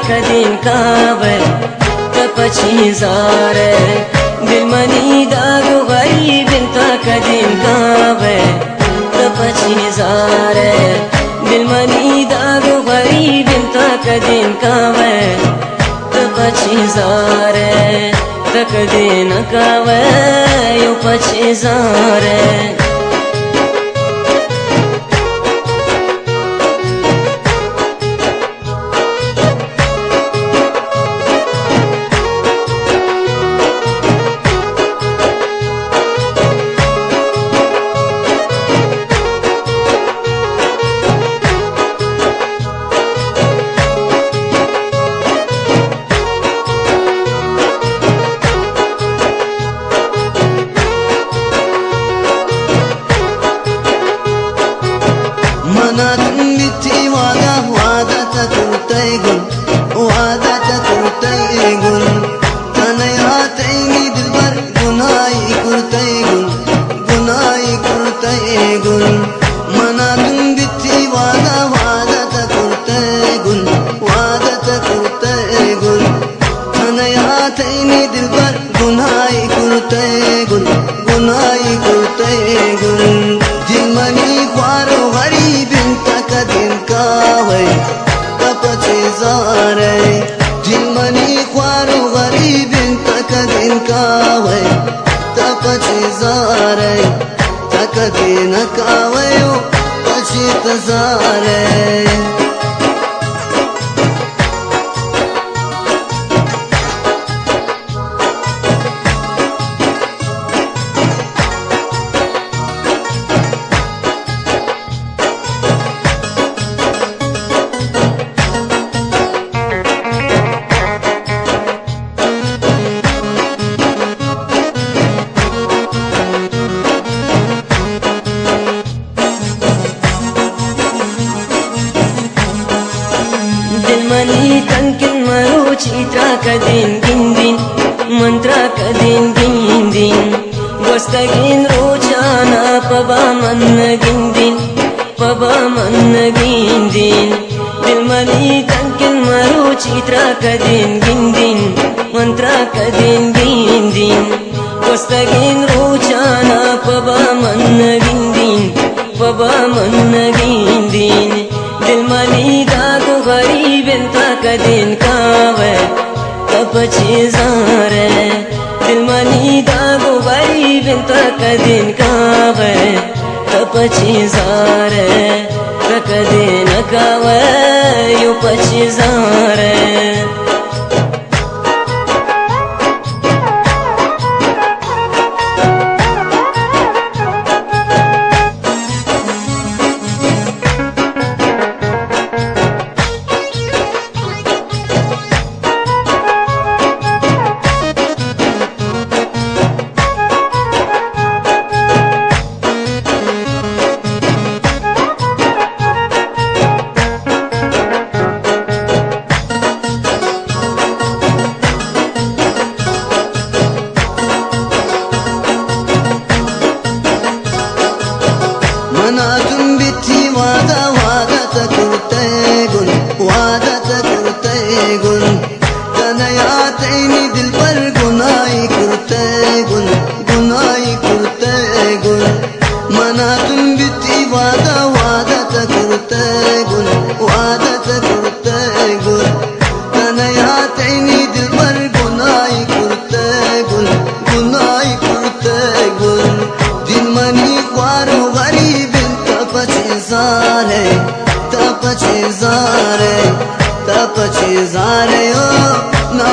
कदीन कावे तपची जारे दिल मनी दागो गरीब इंता कदीन कावे तपची जारे दिल मनी दागो गरीब इंता कदीन कावे तपची जारे तकदीन कावे यो पची जारे मनातून मिठी वादा तकुर्तय गुल वादा तकुर्तय गुल तनयातैनी दिलबर गुनाई कुर्तय गुल मनातून मिठी वादा तकुर्तय गुल वादा तकुर्तय गुल तनयातैनी दिलबर गुनाई कुर्तय गुल दिलमनी ख्वारो गरीब तकदीन कावे तपची जारे दिलमनी ख्वारो गरीब तकदीन कावे तपची जारे तकदीन कावे पची तजारे दिलमनी तंकिन मरो चित्रा कदीन गिंदिन मंत्रा कदीन गिंदिन गोस्तगिन रोजाना पबा मन गिंदिन दिलमनी तंकिन मरो चित्रा कदीन गिंदिन मंत्रा कदीन गिंदिन गोस्तगिन रोजाना पबा मन गिंदिन दिलमनी दागो गरीब इंता कदीन कावे तपची जारे दिलमनी दागो गरीब इंता कदीन कावे तपची जारे तकदीन कावे यो पची जारे मनातून मिठी वादा तकुर्तय गुल तनयातैनी दिलबर गुनाई कुर्तय गुल मनातून मिठी वादा तकुर्तय गुल तनयातैनी दिलबर गुनाई कुर्तय गुल दिलमनी ख्वारो गरीब तपची जारे ओ ना